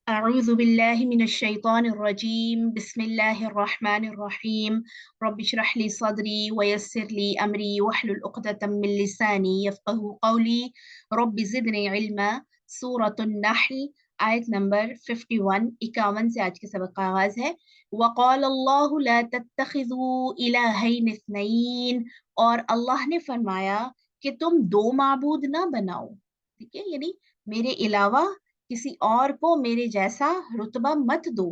أعوذ بالله من الشيطان الرجيم بسم الله الرحمن الرحيم رب اشرح لي صدري ويسر لي أمري واحلل عقدة من لساني يفقه قولي رب زدني علما سورة النحل آیت نمبر 51 سے آج کے سبق کا آغاز ہے۔ وقال اللہ لا تتخذوا الہین اثنین، اور اللہ نے فرمایا کہ تم دو معبود نہ بناؤ، ٹھیک ہے، یعنی میرے علاوہ کسی اور کو میرے جیسا رتبہ مت دو،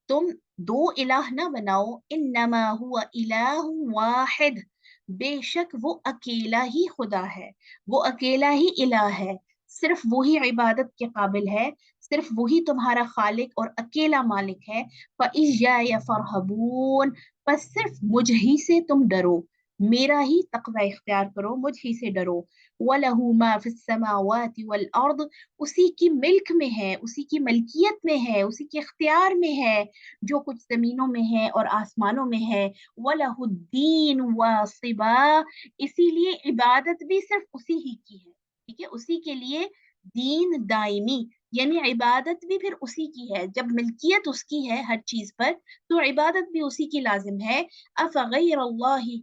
تم دو الہ نہ بناؤ، انما ہوا الہ واحد، بے شک وہ اکیلا ہی خدا ہے، وہ اکیلا ہی الہ ہے، صرف وہی عبادت کے قابل ہے، صرف وہی تمہارا خالق اور اکیلا مالک ہے۔ فَإِيَّايَ فَارْهَبُونِ، بس صرف مجھ ہی سے تم ڈرو، میرا ہی تقوی اختیار کرو، مجھ ہی سے ڈرو۔ وَلَهُ مَا فِي السَّمَاوَاتِ وَالْأَرْضِ، اسی کی ملک میں ہے، اسی کی ملکیت میں ہے، اسی کے اختیار میں ہے جو کچھ زمینوں میں ہے اور آسمانوں میں ہے۔ وَلَهُ الدِّينُ وَاصِبًا، اسی لیے عبادت بھی صرف اسی ہی کی ہے، ٹھیک ہے، اسی کے لیے دین دائمی، یعنی عبادت بھی پھر اسی کی ہے، جب ملکیت اس کی ہے ہر چیز پر تو عبادت بھی اسی کی لازم ہے۔ افغیر اللہ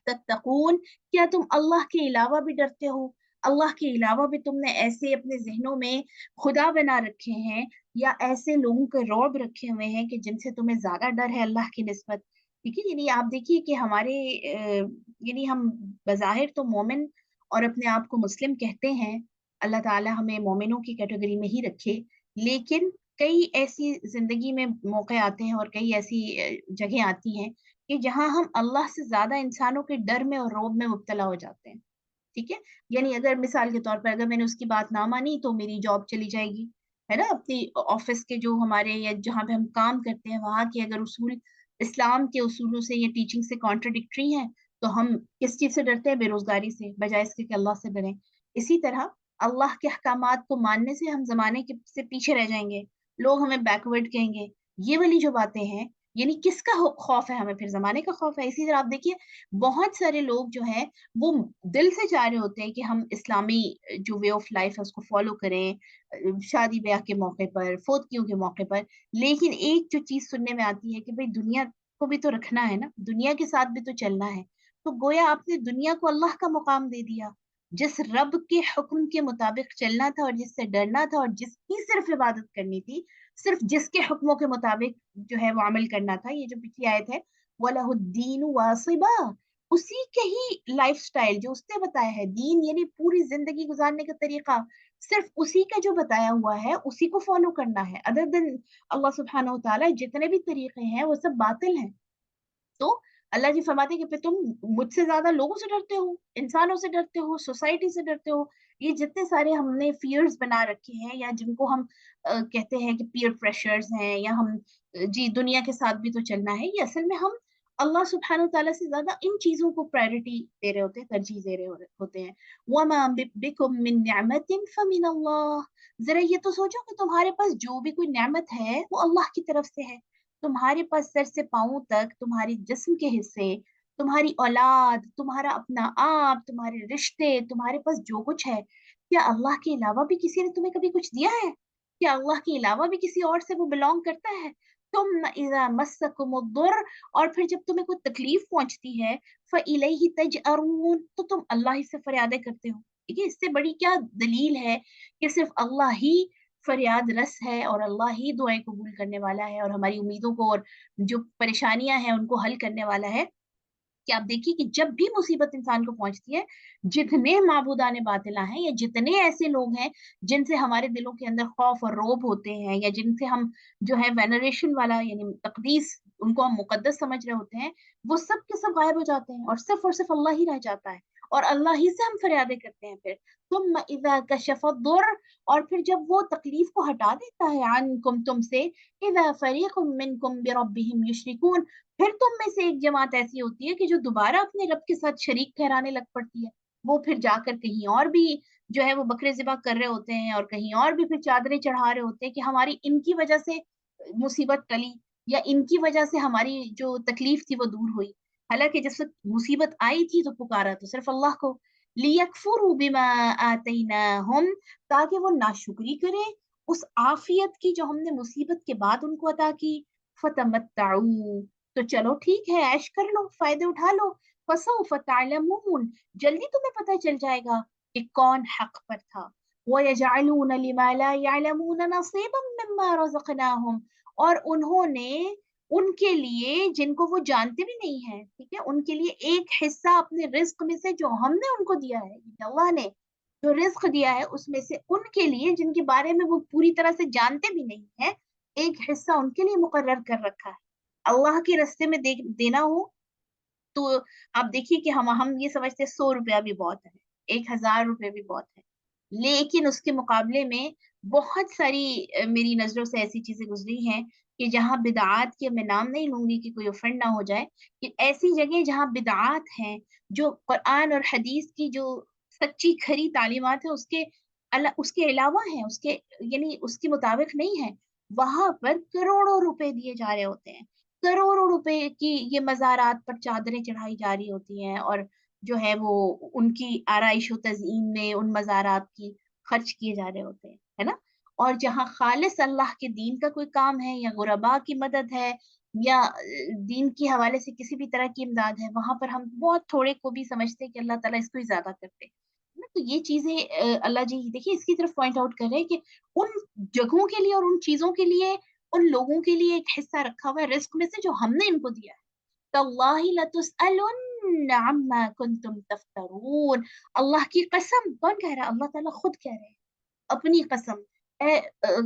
تتقون، کیا تم اللہ کے علاوہ بھی ڈرتے ہو؟ اللہ کے علاوہ بھی تم نے ایسے اپنے ذہنوں میں خدا بنا رکھے ہیں یا ایسے لوگوں کے رعب رکھے ہوئے ہیں کہ جن سے تمہیں زیادہ ڈر ہے اللہ کی نسبت؟ ٹھیک ہے، یعنی آپ دیکھیے کہ ہمارے یعنی ہم بظاہر تو مومن اور اپنے آپ کو مسلم کہتے ہیں، اللہ تعالی ہمیں مومنوں کی کیٹیگری میں ہی رکھے، لیکن کئی ایسی زندگی میں موقع آتے ہیں اور کئی ایسی جگہیں آتی ہیں کہ جہاں ہم اللہ سے زیادہ انسانوں کے ڈر میں اور روب میں مبتلا ہو جاتے ہیں، ٹھیک ہے، یعنی اگر مثال کے طور پر اگر میں نے اس کی بات نہ مانی تو میری جاب چلی جائے گی، ہے نا، اپنی آفس کے جو ہمارے یا جہاں پہ ہم کام کرتے ہیں وہاں کے اگر اصول اسلام کے اصولوں سے یا ٹیچنگ سے کانٹرڈکٹری ہیں تو ہم کس چیز سے ڈرتے ہیں؟ بے روزگاری سے، بجائے اس کے کہ اللہ سے ڈریں۔ اسی طرح اللہ کے احکامات کو ماننے سے ہم زمانے کے سے پیچھے رہ جائیں گے، لوگ ہمیں بیکورڈ کہیں گے، یہ والی جو باتیں ہیں، یعنی کس کا خوف ہے ہمیں؟ پھر زمانے کا خوف ہے۔ اسی طرح آپ دیکھیے بہت سارے لوگ جو ہیں وہ دل سے چاہ رہے ہوتے ہیں کہ ہم اسلامی جو وے آف لائف ہے اس کو فالو کریں، شادی بیاہ کے موقع پر، فوتکیوں کے موقع پر، لیکن ایک جو چیز سننے میں آتی ہے کہ بھئی دنیا کو بھی تو رکھنا ہے نا، دنیا کے ساتھ بھی تو چلنا ہے، تو گویا آپ نے دنیا کو اللہ کا مقام دے دیا، جس رب کے حکم کے مطابق چلنا تھا اور جس سے ڈرنا تھا اور جس کی صرف عبادت کرنی تھی، صرف جس کے حکموں کے مطابق جو ہے وہ عمل کرنا تھا، یہ جو پچھلی آیت ہے وَلَهُ الدِّينُ وَاصِبًا، اسی کے ہی لائف سٹائل جو اس نے بتایا ہے، دین یعنی پوری زندگی گزارنے کا طریقہ، صرف اسی کا جو بتایا ہوا ہے اسی کو فالو کرنا ہے، ادر دین اللہ سبحانہ و تعالیٰ جتنے بھی طریقے ہیں وہ سب باطل ہیں۔ تو اللہ جی فرماتے ہیں کہ پھر تم مجھ سے زیادہ لوگوں سے ڈرتے ہو، انسانوں سے ڈرتے ہو، سوسائٹی سے ڈرتے ہو، یہ جتنے سارے ہم نے فیئرز بنا رکھے ہیں یا جن کو ہم کہتے ہیں کہ پیئر پریشرز ہیں، یا ہم جی دنیا کے ساتھ بھی تو چلنا ہے، یہ اصل میں ہم اللہ سبحانہ تعالیٰ سے زیادہ ان چیزوں کو پرائرٹی دے رہے ہوتے ہیں، ترجیح دے رہے ہوتے ہیں۔ وَمَا بِكُم مِّن نِّعْمَةٍ فَمِنَ اللَّهِ، ذرا یہ تو سوچو کہ تمہارے پاس جو بھی کوئی نعمت ہے وہ اللہ کی طرف سے ہے، تمہارے پاس سر سے پاؤں تک تمہاری جسم کے حصے، تمہاری اولاد، تمہارا اپنا آپ، تمہارے رشتے، تمہارے پاس جو کچھ ہے، کیا اللہ کے علاوہ بھی کسی نے تمہیں کبھی کچھ دیا ہے؟ کیا اللہ کے علاوہ بھی کسی اور سے وہ بلونگ کرتا ہے؟ تم اذا مسکم الضر، اور پھر جب تمہیں کوئی تکلیف پہنچتی ہے، فإلیہ تجأرون، تو تم اللہ ہی سے فریادیں کرتے ہو، ٹھیک ہے، اس سے بڑی کیا دلیل ہے کہ صرف اللہ ہی فریاد رس ہے اور اللہ ہی دعائیں قبول کرنے والا ہے اور ہماری امیدوں کو اور جو پریشانیاں ہیں ان کو حل کرنے والا ہے۔ کہ آپ دیکھیے کہ جب بھی مصیبت انسان کو پہنچتی ہے، جتنے معبودان باطلا ہیں یا جتنے ایسے لوگ ہیں جن سے ہمارے دلوں کے اندر خوف اور روب ہوتے ہیں یا جن سے ہم جو ہے وینریشن والا یعنی تقدیس ان کو ہم مقدس سمجھ رہے ہوتے ہیں، وہ سب کے سب غائب ہو جاتے ہیں اور صرف اللہ ہی رہ جاتا ہے اور اللہ ہی سے ہم فریادیں کرتے ہیں۔ پھر ثم اذا کشف الضر، اور پھر جب وہ تکلیف کو ہٹا دیتا ہے عنکم تم سے، اذا فریق منکم بربہم یشرکون، پھر تم میں سے ایک جماعت ایسی ہوتی ہے کہ جو دوبارہ اپنے رب کے ساتھ شریک ٹھہرانے لگ پڑتی ہے، وہ پھر جا کر کہیں اور بھی جو ہے وہ بکرے ذبح کر رہے ہوتے ہیں اور کہیں اور بھی پھر چادریں چڑھا رہے ہوتے ہیں کہ ہماری ان کی وجہ سے مصیبت ٹلی یا ان کی وجہ سے ہماری جو تکلیف تھی وہ دور ہوئی، حالانکہ جس وقت مصیبت آئی تھی تو پکارا تو صرف اللہ کو، لیکفروا بما آتیناہم، تاکہ وہ ناشکری کریں اس عافیت کی جو ہم نے مصیبت کے بعد ان کو عطا کی، فتمتعوا، تو چلو ٹھیک ہے، عیش کر لو، فائدے اٹھا لو، فسوف تعلمون، جلدی تمہیں پتہ چل جائے گا کہ کون حق پر تھا، وَيَجْعَلُونَ لِمَا لَا يَعْلَمُونَ نَصِيبًا مِّمَّا رَزَقْنَاهُمْ، اور انہوں نے ان کے لیے جن کو وہ جانتے بھی نہیں ہیں، ٹھیک ہے، ان کے لیے ایک حصہ اپنے رزق میں سے جو ہم نے ان کو دیا ہے، یعنی اللہ نے جو رزق دیا ہے اس میں سے ان کے لیے جن کے بارے میں وہ پوری طرح سے جانتے بھی نہیں ہیں، ایک حصہ ان کے لیے مقرر کر رکھا ہے۔ اللہ کے راستے میں دینا ہو تو آپ دیکھیے کہ ہم یہ سمجھتے ہیں 100 روپیہ بھی بہت ہے، 1000 روپے بھی بہت ہے، لیکن اس کے مقابلے میں بہت ساری میری نظروں سے ایسی چیزیں گزری ہیں کہ جہاں بدعات کے، میں نام نہیں لوں گی کہ کوئی افنڈ نہ ہو جائے، کہ ایسی جگہ جہاں بدعات ہیں، جو قرآن اور حدیث کی جو سچی کھری تعلیمات ہیں اس کے علاوہ ہیں، اس کے یعنی اس کے مطابق نہیں ہے، وہاں پر کروڑوں روپے دیے جا رہے ہوتے ہیں، کروڑوں روپے کی یہ مزارات پر چادریں چڑھائی جا رہی ہوتی ہیں، اور جو ہے وہ ان کی آرائش و تزئین میں ان مزارات کی خرچ کیے جا رہے ہوتے ہیں، ہے نا؟ اور جہاں خالص اللہ کے دین کا کوئی کام ہے، یا غربا کی مدد ہے، یا دین کے حوالے سے کسی بھی طرح کی امداد ہے، وہاں پر ہم بہت تھوڑے کو بھی سمجھتے ہیں کہ اللہ تعالیٰ اس کو ہی زیادہ کرتے ہیں نا؟ تو یہ چیزیں اللہ جی دیکھیے اس کی طرف پوائنٹ آؤٹ کر رہے ہیں کہ ان جگہوں کے لیے اور ان چیزوں کے لیے ان لوگوں کے لیے ایک حصہ رکھا ہوا ہے رزق میں سے جو ہم نے ان کو دیا ہے۔ تاللہ لتسألن عما کنتم تفترون، اللہ کی قسم، کون کہہ رہا ہے؟ اللہ تعالیٰ خود کہہ رہے ہیں اپنی قسم۔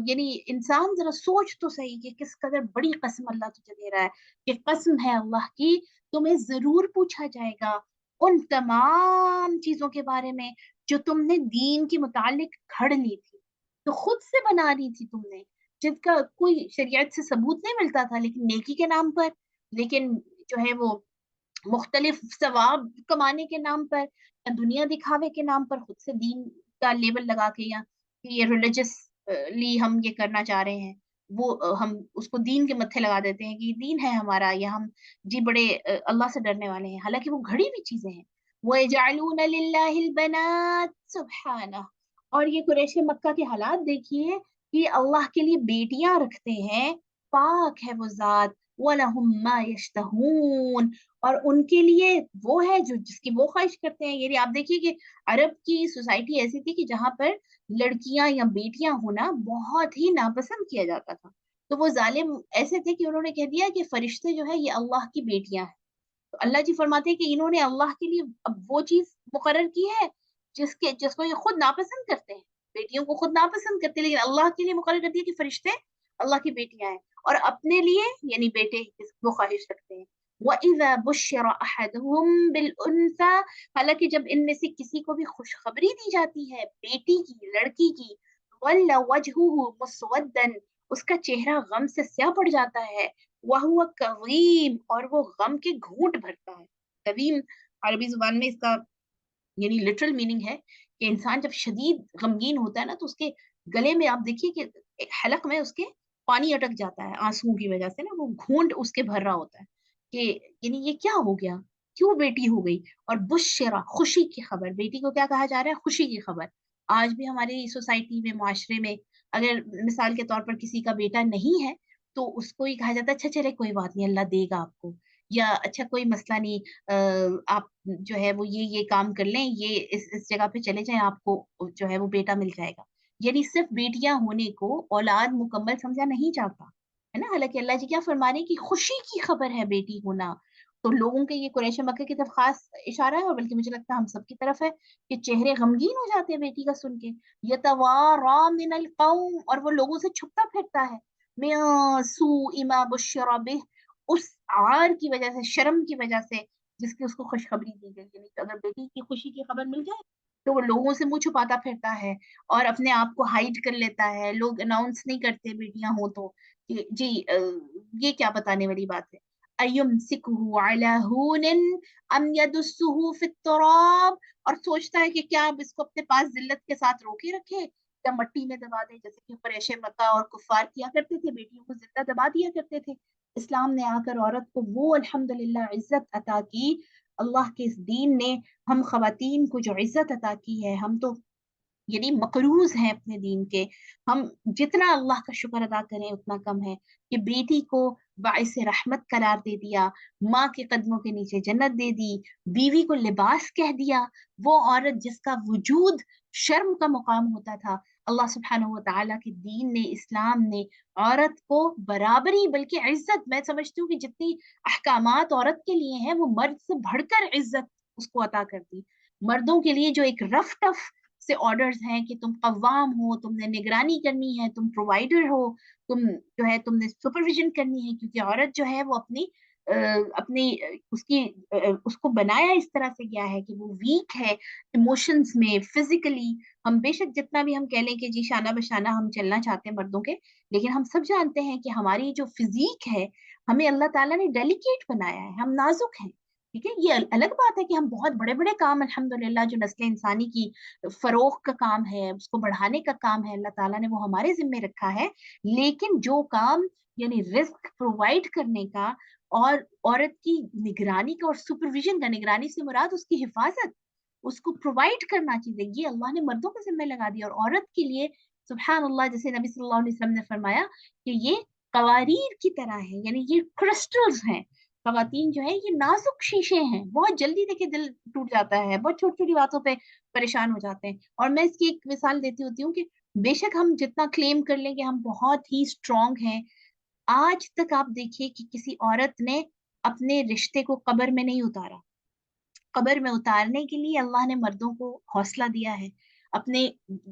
یعنی انسان ذرا سوچ تو صحیح کہ کس قدر بڑی قسم اللہ تجھے دے رہا ہے، کہ قسم ہے اللہ کی، تمہیں ضرور پوچھا جائے گا ان تمام چیزوں کے بارے میں جو تم نے دین کے متعلق گھڑ لی تھی، تو خود سے بنا لی تھی تم نے، جن کا کوئی شریعت سے ثبوت نہیں ملتا تھا، لیکن نیکی کے نام پر، لیکن جو ہے وہ مختلف ثواب کمانے کے نام پر، یا دنیا دکھاوے کے نام پر خود سے دین کا لیبل لگا کے، یا کہ یہ ریلیجسلی ہم یہ کرنا چاہ رہے ہیں، وہ ہم اس کو دین کے متھے لگا دیتے ہیں کہ یہ دین ہے ہمارا، یا ہم جی بڑے اللہ سے ڈرنے والے ہیں، حالانکہ وہ گھڑی ہوئی چیزیں ہیں۔ وَيَجْعَلُونَ لِلَّهِ الْبَنَاتِ سُبْحَانَهُ، اور یہ قریش مکہ کے حالات دیکھیے کہ اللہ کے لیے بیٹیاں رکھتے ہیں، پاک ہے وہ ذات، وَلَهُم مَّا يَشْتَهُونَ، اور ان کے لیے وہ ہے جو جس کی وہ خواہش کرتے ہیں۔ یعنی آپ دیکھیے کہ عرب کی سوسائٹی ایسی تھی کہ جہاں پر لڑکیاں یا بیٹیاں ہونا بہت ہی ناپسند کیا جاتا تھا، تو وہ ظالم ایسے تھے کہ انہوں نے کہہ دیا کہ فرشتے جو ہے یہ اللہ کی بیٹیاں ہیں، تو اللہ جی فرماتے ہیں کہ انہوں نے اللہ کے لیے اب وہ چیز مقرر کی ہے جس کو یہ خود ناپسند کرتے ہیں، بیٹیوں کو خود ناپسند کرتے ہیں، لیکن اللہ کے لیے مقرر کر دیا کہ فرشتے اللہ کی بیٹیاں ہیں، اور اپنے لیے یعنی بیٹے وہ خواہش رکھتے ہیں۔ وَإِذَا بُشِّرَ أَحَدُهُم بِالْأُنثَىٰ، حالانکہ جب ان میں سے کسی کو بھی خوشخبری دی جاتی ہے بیٹی کی، لڑکی کی، وَلَّ وَجْهُهُ مُسْوَدًّا، اس کا چہرہ غم سے سیاہ پڑ جاتا ہے، وَهُوَ كَظِيمٌ، اور وہ غم کے گھونٹ بھرتا ہے۔ کظیم عربی زبان میں اس کا یعنی لٹرل میننگ ہے کہ انسان جب شدید غمگین ہوتا ہے نا، تو اس کے گلے میں آپ دیکھیے کہ ایک حلق میں اس کے پانی اٹک جاتا ہے آنسوؤں کی وجہ سے نا، وہ گھونٹ اس کے بھر رہا ہوتا ہے کہ یعنی یہ کیا ہو گیا، کیوں بیٹی ہو گئی؟ اور بشرا، خوشی کی خبر، بیٹی کو کیا کہا جا رہا ہے؟ خوشی کی خبر۔ آج بھی ہماری سوسائٹی میں، معاشرے میں، اگر مثال کے طور پر کسی کا بیٹا نہیں ہے تو اس کو ہی کہا جاتا ہے اچھا چلے کوئی بات نہیں، اللہ دے گا آپ کو، یا اچھا کوئی مسئلہ نہیں، آپ جو ہے وہ یہ کام کر لیں، یہ اس جگہ پہ چلے جائیں، آپ کو جو ہے وہ بیٹا مل جائے گا۔ یعنی صرف بیٹیاں ہونے کو اولاد مکمل سمجھا نہیں جاتا، ہے نا؟ حالانکہ اللہ جی کیا فرما رہے ہیں کہ خوشی کی خبر ہے بیٹی ہونا، تو لوگوں کے یہ قریش مکہ کی طرف خاص اشارہ ہے، اور بلکہ مجھے لگتا ہے ہم سب کی طرف ہے کہ چہرے غمگین ہو جاتے ہیں بیٹی کا سن کے۔ یتوارا من القوم، اور وہ لوگوں سے چھپتا پھرتا ہے، من سوء ما بشر بہ، اس عار کی وجہ سے، شرم کی وجہ سے جس کی اس کو خوشخبری دی گئی، یعنی کہ اگر بیٹی کی خوشی کی خبر مل جائے تو وہ لوگوں سے منہ چھپاتا پھرتا ہے اور اپنے آپ کو ہائڈ کر لیتا ہے، لوگ اناؤنس نہیں کرتے بیٹیاں ہوں تو کہ جی یہ کیا بتانے والی بات ہے۔ ایمسکہ علی ہون ام یدسہ فی التراب، اور سوچتا ہے کہ کیا اب اس کو اپنے پاس ذلت کے ساتھ روکے رکھے یا مٹی میں دبا دے، جیسے کہ قریش مکہ اور کفار کیا کرتے تھے، بیٹیوں کو زندہ دبا دیا کرتے تھے۔ اسلام نے آ کر عورت کو وہ الحمدللہ عزت عطا کی، اللہ کے اس دین نے ہم خواتین کو جو عزت عطا کی ہے، ہم تو यानी मकरूज हैं अपने दीन के। हम जितना अल्लाह का शुक्र अदा करें उतना कम है कि बेटी को बाइस रहमत करार दे दिया, माँ के कदमों के नीचे जन्नत दे दी, बीवी को लिबास कह दिया। वो औरत जिसका वजूद शर्म का मुकाम होता था, अल्लाह सुब्हानहू व तआला के दीन ने, इस्लाम ने औरत को बराबरी बल्कि इज्जत, मैं समझती हूँ कि जितनी अहकामात औरत के लिए हैं वो मर्द से बढ़कर इज्जत उसको अता कर दी। मर्दों के लिए जो एक रफ टफ से ऑर्डर्स हैं कि तुम कव्वाम हो, तुमने निगरानी करनी है, तुम प्रोवाइडर हो, तुम जो है तुमने सुपरविजन करनी है, क्योंकि औरत जो है वो उसको बनाया इस तरह से गया है कि वो वीक है इमोशंस में, फिजिकली। हम बेशक जितना भी हम कह लें कि जी शाना बशाना हम चलना चाहते हैं मर्दों के, लेकिन हम सब जानते हैं कि हमारी जो फिजिक है, हमें अल्लाह ताला ने डेलिकेट बनाया है, हम नाजुक हैं। ठीक है, ये अलग बात है कि हम बहुत बड़े बड़े काम अल्हम्दुलिल्लाह जो नस्ल इंसानी की फरोख का काम है, उसको बढ़ाने का काम है, अल्लाह ताला ने वो हमारे जिम्मे रखा है। लेकिन जो काम यानी रिस्क प्रोवाइड करने का और औरत की निगरानी का और सुपरविजन का, निगरानी से मुराद उसकी हिफाजत, उसको प्रोवाइड करना चीजें, ये अल्लाह ने मर्दों के जिम्मे लगा दिया। और औरत के लिए सुभान अल्लाह, जैसे नबी सल्लल्लाहु अलैहि वसल्लम ने फरमाया कि ये कवारीर की तरह है, यानी ये क्रिस्टल्स हैं। खवातीन जो है ये नाजुक शीशे हैं, बहुत जल्दी देखिए दिल टूट जाता है, बहुत छोटी छोटी बातों पे परेशान हो जाते हैं। और मैं इसकी एक मिसाल देती होती हूँ कि बेशक हम जितना क्लेम कर लें कि हम बहुत ही स्ट्रांग हैं, आज तक आप देखिए कि किसी औरत ने अपने रिश्ते को कब्र में नहीं उतारा। कब्र में उतारने के लिए अल्लाह ने मर्दों को हौसला दिया है। अपने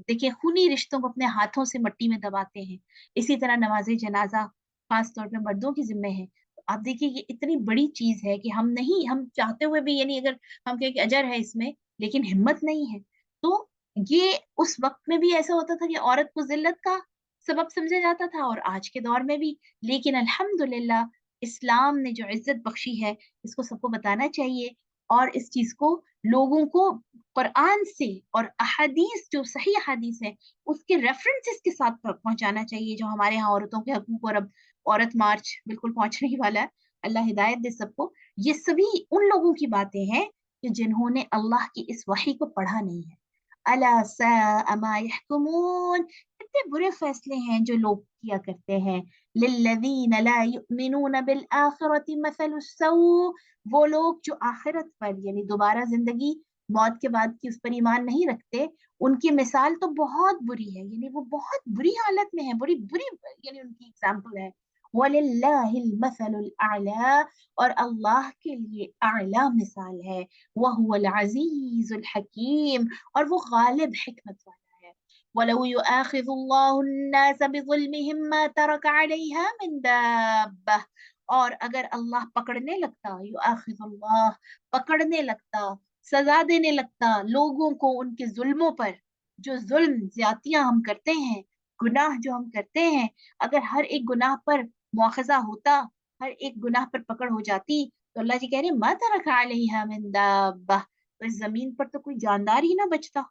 देखिए खूनी रिश्तों को अपने हाथों से मट्टी में दबाते हैं। इसी तरह नमाज जनाजा खास तौर पे मर्दों की जिम्मे है। तो आप देखिए ये इतनी बड़ी चीज है कि हम नहीं, हम चाहते हुए भी, यानी अगर हम कहें कि अजर है इसमें लेकिन हिम्मत नहीं है, तो ये उस वक्त में भी ऐसा होता था कि औरत को जिल्लत का सबब समझा जाता था, और आज के दौर में भी। लेकिन अल्हम्दुलिल्लाह इस्लाम ने जो इज्जत बख्शी है, इसको सबको बताना चाहिए। और इस चीज को लोगों को कुरान से और अहादीस, जो सही अहादीस है, उसके रेफरेंसेस के साथ पहुंचाना चाहिए, जो हमारे यहाँ औरतों के हकूक। और अब औरत मार्च बिल्कुल पहुंचने ही वाला है, अल्लाह हिदायत दे सबको। ये सभी उन लोगों की बातें हैं कि जिन्होंने अल्लाह की इस वही को पढ़ा नहीं है। अला साअ मा यहकुमून, कितने बुरे फैसले हैं जो लोग किया करते हैं। लिल्लज़ीन ला युमिनून बिल आखिरति मसलु सऊ, वो लोग जो आखिरत पर यानी दोबारा जिंदगी, मौत के बाद की, उस पर ईमान नहीं रखते, उनकी मिसाल तो बहुत बुरी है, यानी वो बहुत बुरी हालत में है, बड़ी बुरी, यानी उनकी एग्जाम्पल है। वलिल्लाहिल मसलुल आला, और अल्लाह के लिए आला मिसाल है। वहुवल अजीजुल हकीम, और वो गालिब हिकमत वाला है। वलौ युआखिजुल्लाहु अन्नास बिजुल्मिहिम मा तरक अलैहा मिन दाब्बा, और अगर अल्लाह पकड़ने लगता, युआखिजुल्लाह पकड़ने लगता, सजा देने लगता लोगों को उनके जुल्मों पर, जो जुल्म ज्यादतियां हम करते हैं, गुनाह जो हम करते हैं, अगर हर एक गुनाह पर मुआखजा होता, हर एक गुनाह पर पकड़ हो जाती, तो अल्लाह जी कह रहे मा तरका अलैहा मिन दाब्बा, तो इस जमीन पर तो कोई जानदार ही ना बचता।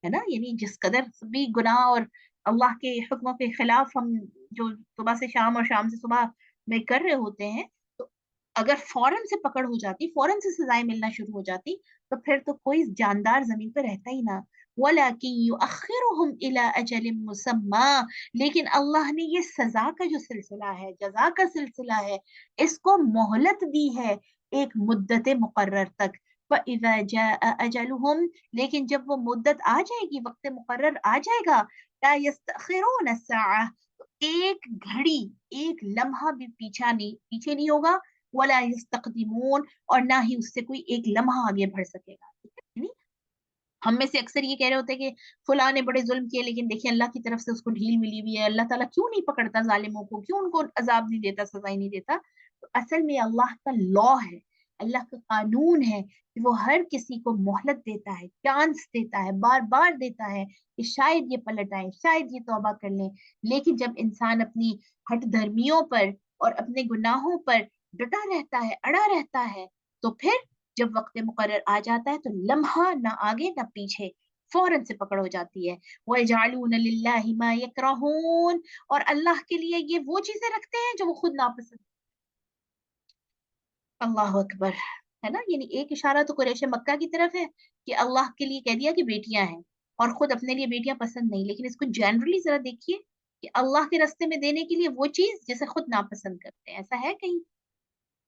है ना, यानी जिस कदर भी गुनाह और अल्लाह के हुक्मों के खिलाफ हम जो सुबह से शाम और शाम से सुबह में कर रहे होते हैं, तो अगर फौरन से पकड़ हो जाती, फौरन से सजाएं मिलना शुरू हो जाती, तो फिर तो कोई जानदार जमीन पर रहता ही ना। वलाकिन युअख्खिरुहुम इला अजलिन मुसम्मा, लेकिन अल्लाह ने ये सजा का जो सिलसिला है, जजा का सिलसिला है, इसको मोहलत दी है एक मुद्दत मुकर्रर तक। फइज़ा जाअ अजलुहुम, लेकिन जब वो मुद्दत आ जाएगी, वक्त मुकर्रर आ जाएगा, ला यस्तखिरून अस्साअह, तो एक घड़ी, एक लम्हा भी पीछे नहीं होगा। वला यस्तकदिमून, और ना ही उससे कोई एक लम्हा आगे बढ़ सकेगा। ठीक है, यानी हम में से अक्सर ये कह रहे होते हैं कि फलां ने बड़े जुल्म किए, लेकिन देखिए अल्लाह की तरफ से उसको ढील मिली हुई है, अल्लाह ताला क्यों नहीं पकड़ता जालिमों को, क्यों उनको अजाब नहीं देता, सजाई नहीं देता। तो असल में अल्लाह का लॉ है, अल्लाह का कानून है कि वो हर किसी को मोहलत देता है, चांस देता है, बार बार देता है कि शायद ये पलट आए, शायद ये तौबा कर लें। लेकिन जब इंसान अपनी हठ धर्मियों पर और अपने गुनाहों पर डटा रहता है, अड़ा रहता है, तो फिर जब वक्त मुकर्रर आ जाता है तो लम्हा ना आगे ना पीछे, फौरन से पकड़ हो जाती है। वयजअलून लिल्लाहि मा यकरहून, और अल्लाह के लिए ये वो चीजें रखते हैं जो वो खुद नापसंद। अल्लाह अकबर, है ना, यानी एक इशारा तो कुरैश मक्का की तरफ है कि अल्लाह के लिए कह दिया कि बेटियां हैं। और खुद अपने लिए बेटियां पसंद नहीं, लेकिन इसको जनरली जरा देखिए कि अल्लाह के रास्ते में देने के लिए वो चीज जिसे खुद नापसंद करते हैं, ऐसा है कहीं?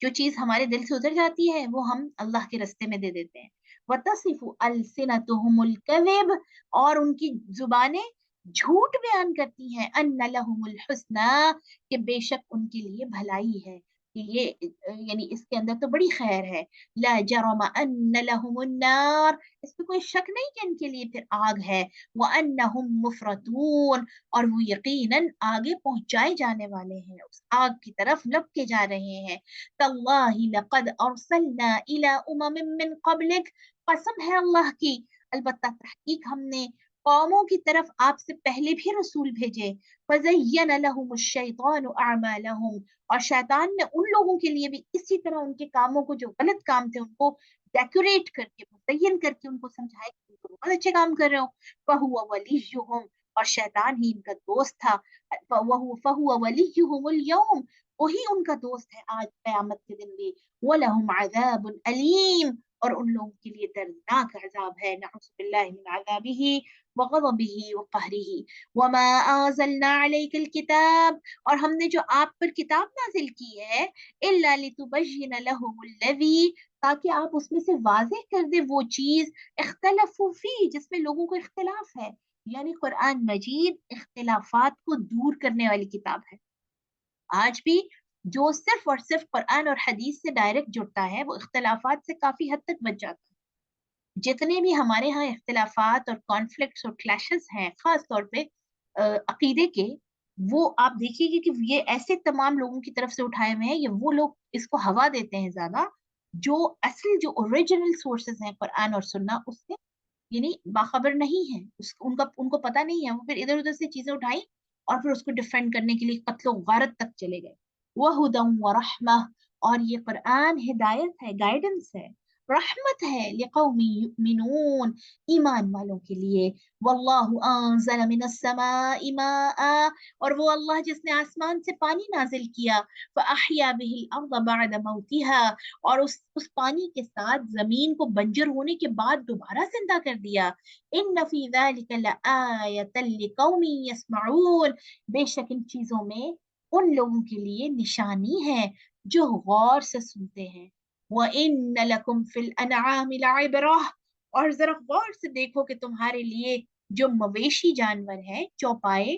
जो चीज हमारे दिल से उतर जाती है वो हम अल्लाह के रास्ते में दे देते हैं। वतसिफु अल्सिनतुहुमुल कज़िब, और उनकी जुबानें झूठ बयान करती हैं, अन्ना लहुमुल हुस्ना, कि बेशक उनके लिए भलाई है, कि ये यानी इसके अंदर तो बड़ी खैर है। ला जरमा अन्ना लहुमुन नार, इसमें कोई शक नहीं कि इनके लिए फिर आग है। व अन्नहुम मुफरतून, और वो यकीनन आगे पहुंचाए जाने वाले हैं, उस आग की तरफ लपके जा रहे हैं। तल्लाहि लक़द अरसलना इला उममिन मिन क़ब्लिक, कसम है अल्लाह की, अलबत्ता तहकीक हमने कौमों की तरफ आपसे पहले भी रसूल भेजे। फज़य्यन लहुमुश शैतानु अअमालहुम, और शैतान ने उन लोगों के लिए भी इसी तरह उनके कामों को, जो गलत काम थे उनको डेकोरेट करके, मुज़य्यन करके उनको समझाया कि तुम तो बहुत अच्छे काम कर रहे हो। फहुवा वलियुहुम, और शैतान ही इनका दोस्त था। फहुवा वलियुहुमुल यौम, वही उनका दोस्त है आज कयामत के दिन भी। वलहुम अज़ाबुन अलीम, और उन लोगों के लिए दर्दनाक अजाब है। नऊज़ु बिल्लाहि मिन अज़ाबिही व ग़ज़बिही व क़हरिही। वमा अंज़लना अलैकल किताब, और हमने जो आप पर किताब नाजिल की है, इल्ला लितुबय्यिन लहुमुल्लज़ी, ताकि आप उसमें से वाज़ेह कर दे वो चीज इख्तलफू फी, जिसमें लोगों को इख्तिलाफ है। यानी कुरान मजीद इख्तिलाफात को दूर करने वाली किताब है। आज भी जो सिर्फ और सिर्फ कुरान और हदीस से डायरेक्ट जुड़ता है वो इख्तिलाफात से काफी हद तक बच जाता है। जितने भी हमारे यहाँ इख्तिलाफात और कॉन्फ्लिक्ट्स और क्लैशेस हैं, खास तौर पे अकीदे के, वो आप देखिएगा कि ये ऐसे तमाम लोगों की तरफ से उठाए हुए हैं, ये वो लोग इसको हवा देते हैं ज्यादा, जो असल जो ओरिजिनल सोर्सेज हैं कुरान और सुन्ना उससे यानी बाखबर नहीं है, उनका उनको पता नहीं है, वो फिर इधर उधर से चीजें उठाई और फिर उसको डिफेंड करने के लिए कत्लो गारत तक चले गए। वह हुदम व रहमा, और ये कुरान हिदायत है, गाइडेंस है, रहमत है, लिकौमी युमिनून, ईमान वालों के लिए। वल्लाहु अंज़ल मिनस समाई माआ, और वो अल्लाह जिसने आसमान से पानी नाजिल किया, फअहया बिहिल अर्द बअद मौतिहा, और उस पानी के साथ जमीन को बंजर होने के बाद दोबारा जिंदा कर दिया। इन्न फी ज़ालिका लआयतन लिकौमी यस्मऊन, बेशक इन चीजों में उन लोगों के लिए निशानी है जो गौर से सुनते हैं। व इन्न लकुम फिल अनआमि लइब्रह, और जरा गौर से देखो कि तुम्हारे लिए जो मवेशी जानवर है, चौपाए,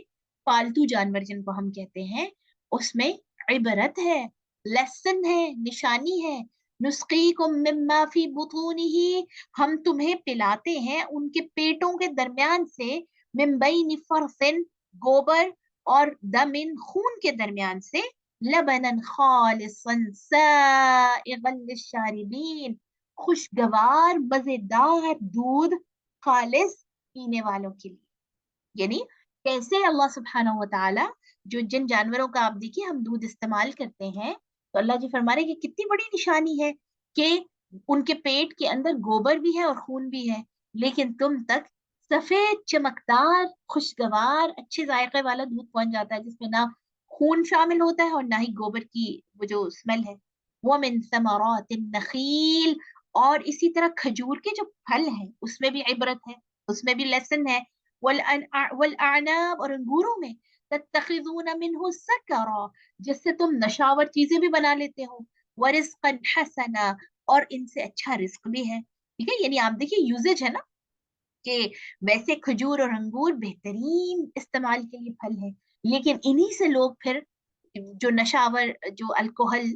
पालतू जानवर जिनको हम कहते हैं, उसमें इबरत है, लेसन है, निशानी है। नुस्कीकुम मिम्मा फी बुतूनिही, हम तुम्हें पिलाते हैं उनके पेटों के दरमियान से, मिन बैनि फरसिन, गोबर, और दमिन, खून के दरमियान से, लबनन खालिसन साइगन लिशारिबीन, खुशगवार मजेदार दूध, खालिस, पीने वालों के लिए। यानी कैसे अल्लाह सुब्हानहू व तआला, जो जिन जानवरों का आप देखिए हम दूध इस्तेमाल करते हैं, तो अल्लाह जी फरमा रहे हैं कि कितनी बड़ी निशानी है कि उनके पेट के अंदर गोबर भी है और खून भी है, लेकिन तुम तक सफेद चमकदार खुशगवार अच्छे जायके वाला दूध पहुंच जाता है, जिसमें ना खून शामिल होता है और ना ही गोबर की वो जो स्मेल है। वो मिन समरातिन नखील, और इसी तरह खजूर के जो फल हैं उसमें भी इबरत है, उसमें भी लेसन है। वल अनाब, और अंगूरों में, तत्तखिज़ून मिन्हु सकरा, जिससे तुम नशावर चीजें भी बना लेते हो। व रिज़्क़न हसना, और इनसे अच्छा रिस्क भी है। ठीक है, यानी आप देखिए यूजेज है ना, कि वैसे खजूर और अंगूर बेहतरीन इस्तेमाल के लिए फल है, लेकिन इन्हीं से लोग फिर जो नशावर जो अल्कोहल,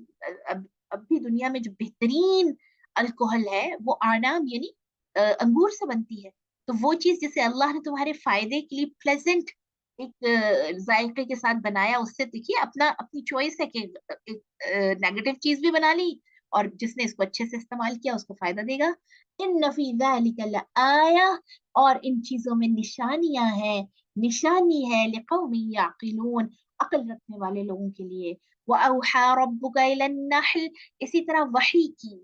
अब अब भी दुनिया में जो बेहतरीन अल्कोहल है वो आनाब यानी अंगूर से बनती है। तो वो चीज जिसे अल्लाह ने तुम्हारे फायदे के लिए प्लेजेंट एक जायके के साथ बनाया, उससे देखिए अपना अपनी चॉइस है कि एक नेगेटिव चीज भी बना ली, और जिसने इसको अच्छे से इस्तेमाल किया उसको फायदा देगा। इन फी ज़ालिका लआया, और इन चीजों में निशानियां हैं, निशानी है, लिकौमी याकिलून, अक्ल रखने वाले लोगों के लिए। व औहा रब्बुका इलन नहल, इसी तरह वही की,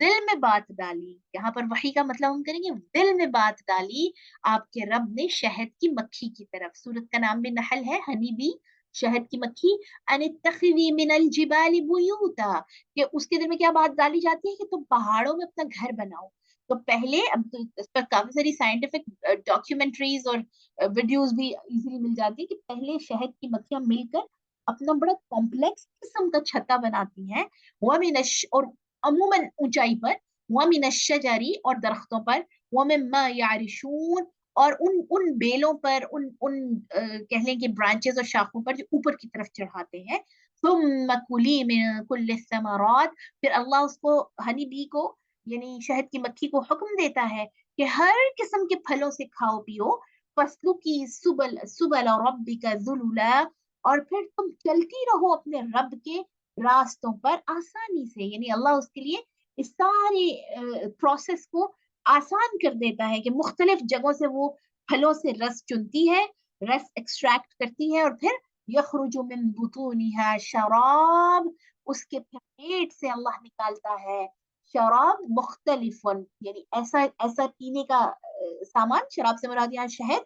दिल में बात डाली, यहाँ पर वही का मतलब हम करेंगे दिल में बात डाली आपके रब ने शहद की मक्खी की तरफ। सूरत का नाम भी नहल है, हनी बी, शहद की मक्खी। अनित्तखिज़ी मिनल जिबाली बुयूता, कि उसके दिल में क्या बात डाली जाती है कि तुम पहाड़ों में अपना घर बनाओ। تو پہلے اب تو اس پر کافی ساری سائنٹیفک ڈاکیومنٹریز اور ویڈیوز بھی ایزیلی مل جاتی ہے کہ پہلے شہد کی مکھیاں مل کر اپنا بڑا کمپلیکس قسم کا چھتا بناتی ہیں، اور عموماً اونچائی پر، وَمِنَ الشَّجَرِ اور درختوں پر، وَمِمَّا يَعْرِشُونَ اور ان بیلوں پر، ان کہہ لیں کہ برانچز اور شاخوں پر جو اوپر کی طرف چڑھاتے ہیں. ثم کلی من کل الثمرات، پھر اللہ اس کو ہنی بی کو یعنی شہد کی مکھی کو حکم دیتا ہے کہ ہر قسم کے پھلوں سے کھاؤ پیو. فصلوں کی سبل ربک ذللا، اور پھر تم چلتی رہو اپنے رب کے راستوں پر آسانی سے، یعنی اللہ اس کے لیے اس ساری پروسیس کو آسان کر دیتا ہے کہ مختلف جگہوں سے وہ پھلوں سے رس چنتی ہے، رس ایکسٹریکٹ کرتی ہے، اور پھر یخرج من بطونها شراب، اس کے پیٹ سے اللہ نکالتا ہے شراب مختلف، یعنی ایسا ایسا پینے کا سامان، شراب سے مراد یہاں شہد،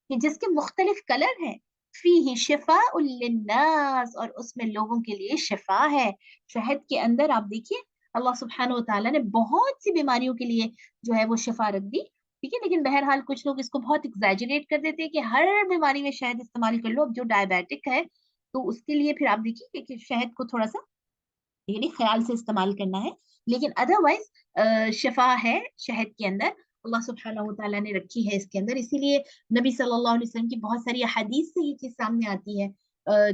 کہ جس کے مختلف کلر ہیں. فیہ شفاء للناس، اور اس میں لوگوں کے لیے شفا ہے. شہد کے اندر آپ دیکھیے اللہ سبحانہ و تعالیٰ نے بہت سی بیماریوں کے لیے جو ہے وہ شفا رکھ دی. ٹھیک ہے، لیکن بہرحال کچھ لوگ اس کو بہت ایگزیجریٹ کر دیتے ہیں کہ ہر بیماری میں شہد استعمال کر لو. اب جو ڈائبیٹک ہے تو اس کے لیے پھر آپ دیکھیے کہ شہد کو تھوڑا سا یعنی خیال سے استعمال کرنا ہے، لیکن ادروائز شفا ہے شہد کے اندر، اللہ سبحانہ و تعالیٰ نے رکھی ہے اس کے اندر. اسی لیے نبی صلی اللہ علیہ وسلم کی بہت ساری حدیث سے یہ چیز سامنے آتی ہے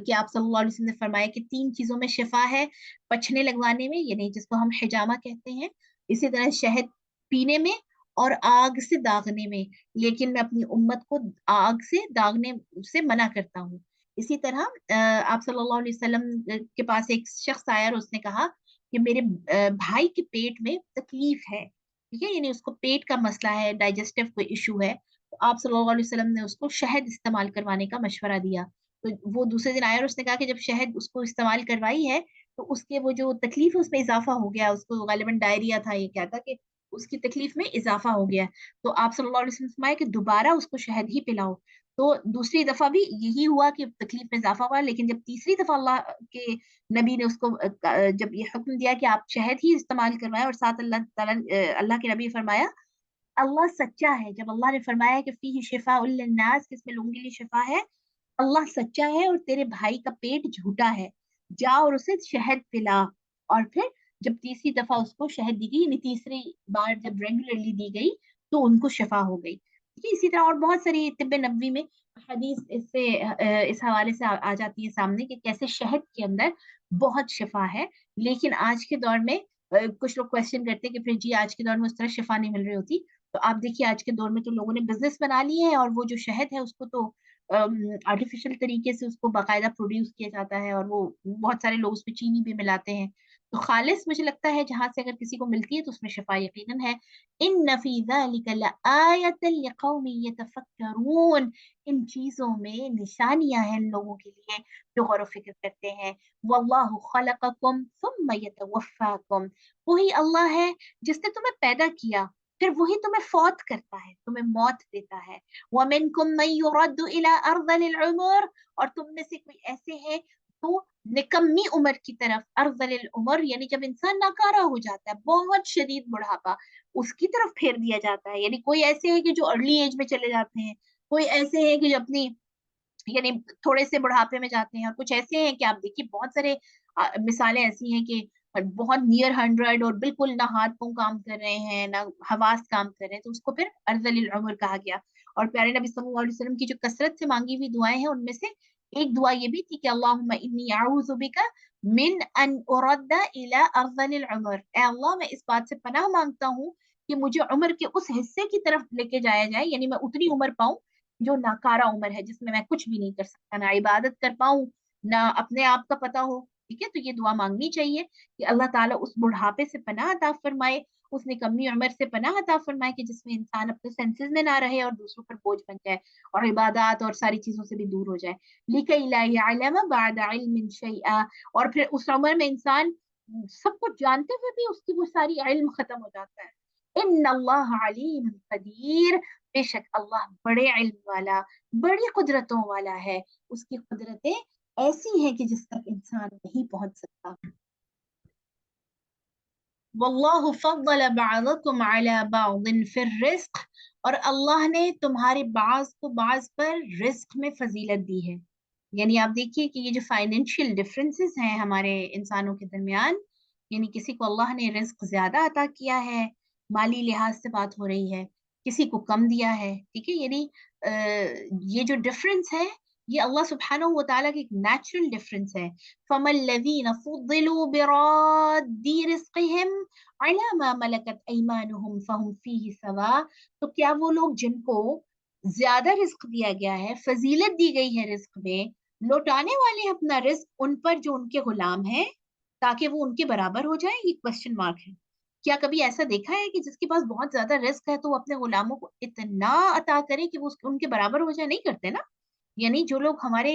کہ آپ صلی اللہ علیہ وسلم نے فرمایا کہ 3 چیزوں میں شفا ہے: پچھنے لگوانے میں یعنی جس کو ہم حجامہ کہتے ہیں، اسی طرح شہد پینے میں، اور آگ سے داغنے میں، لیکن میں اپنی امت کو آگ سے داغنے سے منع کرتا ہوں. اسی طرح آپ صلی اللہ علیہ وسلم کے پاس ایک شخص آیا اور اس نے کہا کہ میرے بھائی کے پیٹ میں تکلیف ہے، ٹھیک ہے، یعنی اس کو پیٹ کا مسئلہ ہے، ڈائجسٹو کوئی ایشو ہے. تو آپ صلی اللہ علیہ وسلم نے اس کو شہد استعمال کروانے کا مشورہ دیا. تو وہ دوسرے دن آیا اور اس نے کہا کہ جب شہد اس کو استعمال کروائی ہے تو اس کے وہ جو تکلیف ہے اس میں اضافہ ہو گیا، اس کو غالباً ڈائریا تھا، یہ کیا تھا کہ اس کی تکلیف میں اضافہ ہو گیا. تو آپ صلی اللہ علیہ وسلم نے فرمایا کہ دوبارہ اس کو شہد ہی پلاؤ. تو دوسری دفعہ بھی یہی ہوا کہ تکلیف میں اضافہ ہوا، لیکن جب تیسری دفعہ اللہ کے نبی نے اس کو جب یہ حکم دیا کہ آپ شہد ہی استعمال کروائیں، اور ساتھ اللہ تعالیٰ اللہ کے نبی فرمایا اللہ سچا ہے. جب اللہ نے فرمایا کہ فیہ شفاء للناس، کس میں لوگوں کے لیے شفا ہے، اللہ سچا ہے اور تیرے بھائی کا پیٹ جھوٹا ہے، جا اور اسے شہد پلا. اور پھر جب تیسری دفعہ اس کو شہد دی گئی، یعنی تیسری بار جب ریگولرلی دی گئی تو ان کو شفا ہو گئی. اسی طرح اور بہت ساری طب نبوی میں حدیث اس سے اس حوالے سے آ جاتی ہے سامنے کہ کیسے شہد کے اندر بہت شفا ہے. لیکن آج کے دور میں کچھ لوگ کوشچن کرتے ہیں کہ پھر جی آج کے دور میں اس طرح شفا نہیں مل رہی ہوتی. تو آپ دیکھیے آج کے دور میں تو لوگوں نے بزنس بنا لی ہے، اور وہ جو شہد ہے اس کو تو آرٹیفیشل طریقے سے اس کو باقاعدہ پروڈیوس کیا جاتا ہے، اور وہ بہت سارے لوگ اس میں چینی بھی ملاتے ہیں. تو خالص مجھے لگتا ہے جہاں سے اگر کسی کو ملتی ہے تو اس میں شفا یقیناً ہے. ان فی ذلک لآیۃ لقوم یتفکرون، ان چیزوں میں نشانیاں ہیں ان لوگوں کے لیے جو غور و فکر کرتے ہیں. واللہ خلقکم ثم یتوفاکم، وہی اللہ ہے جس نے تمہیں پیدا کیا پھر وہی تمہیں فوت کرتا ہے، تمہیں موت دیتا ہے. وَمِنْكُمْ مَنْ يُرَدُّ إِلَىٰ أَرْذَلِ الْعُمُرِ، اور تم میں سے کوئی ایسے ہیں تو نکمی عمر کی طرف، ارذل العمر یعنی جب انسان ناکارہ ہو جاتا ہے، بہت شدید بڑھاپا، اس کی طرف پھیر دیا جاتا ہے. یعنی کوئی ایسے ہیں کہ جو ارلی ایج میں چلے جاتے ہیں، کوئی ایسے ہیں کہ جو اپنی یعنی تھوڑے سے بڑھاپے میں جاتے ہیں، اور کچھ ایسے ہیں کہ آپ دیکھیے بہت سارے مثالیں ایسی ہیں کہ بہت نیئر 100 اور بالکل نہ ہاتھ پاؤں کام کر رہے ہیں نہ حواس کام کر رہے ہیں، تو اس کو پھر ارذل العمر کہا گیا. اور پیارے نبی صلی اللہ علیہ وسلم کی جو کثرت سے مانگی ہوئی دعائیں ہیں ان میں سے ایک دعا یہ بھی تھی کہ اللہم انی اعوذ بک من ان ارد الی ارذل العمر، اے اللہ میں اس بات سے پناہ مانگتا ہوں کہ مجھے عمر کے اس حصے کی طرف لے کے جایا جائے، یعنی میں اتنی عمر پاؤں جو ناکارہ عمر ہے، جس میں میں کچھ بھی نہیں کر سکتا، نہ عبادت کر پاؤں نہ اپنے آپ کا پتہ ہو. ٹھیک ہے، تو یہ دعا مانگنی چاہیے کہ اللہ تعالیٰ اس بڑھاپے سے پناہ عطا فرمائے، اس نے کمی عمر سے پناہ عطا فرمائے کہ جس میں انسان اپنے سینسز میں نہ رہے اور دوسروں پر بوجھ بن جائے اور عبادات اور ساری چیزوں سے بھی دور ہو جائے. لِكَيْ لَا يَعْلَمَ بَعْدَ عِلْمٍ شَيْئًا، اور پھر اس عمر میں انسان سب کچھ جانتے ہوئے بھی اس کی وہ ساری علم ختم ہو جاتا ہے. ان اللہ علیم قدیر، بے شک اللہ بڑے علم والا، بڑی قدرتوں والا ہے، اس کی قدرتیں ایسی ہیں کہ جس تک انسان نہیں پہنچ سکتا. वल्लाहु फद्दल बअदकुम अला बअदिन फिर रिस्क, और अल्लाह ने तुम्हारे बाज को बाज पर रिस्क में फजीलत दी है। यानी आप देखिए कि ये जो फाइनेंशियल डिफरेंसेस हैं हमारे इंसानों के दरमियान, यानी किसी को अल्लाह ने रिस्क ज्यादा अता किया है, माली लिहाज से बात हो रही है, किसी को कम दिया है, ठीक है। यानी ये जो डिफरेंस है ये अल्लाह सुब्हानहू व तआला की एक नेचुरल डिफरेंस है। फमल्लज़ीना फुद्दिलू बिराद्दी रिज़्क़िहिम अला मा मलकत अयमानुहुम फहुम फीही सवा, तो क्या वो लोग जिनको ज्यादा रिस्क दिया गया है, फजीलत दी गई है रिस्क में, लौटाने वाले हैं अपना रिस्क उन पर जो उनके गुलाम हैं, ताकि वो उनके बराबर हो जाए, ये क्वेश्चन मार्क है। क्या कभी ऐसा देखा है कि जिसके पास बहुत ज्यादा रिस्क है तो वो अपने गुलामों को इतना अता करे कि वो उनके बराबर हो जाए? नहीं करते ना। यानी जो लोग हमारे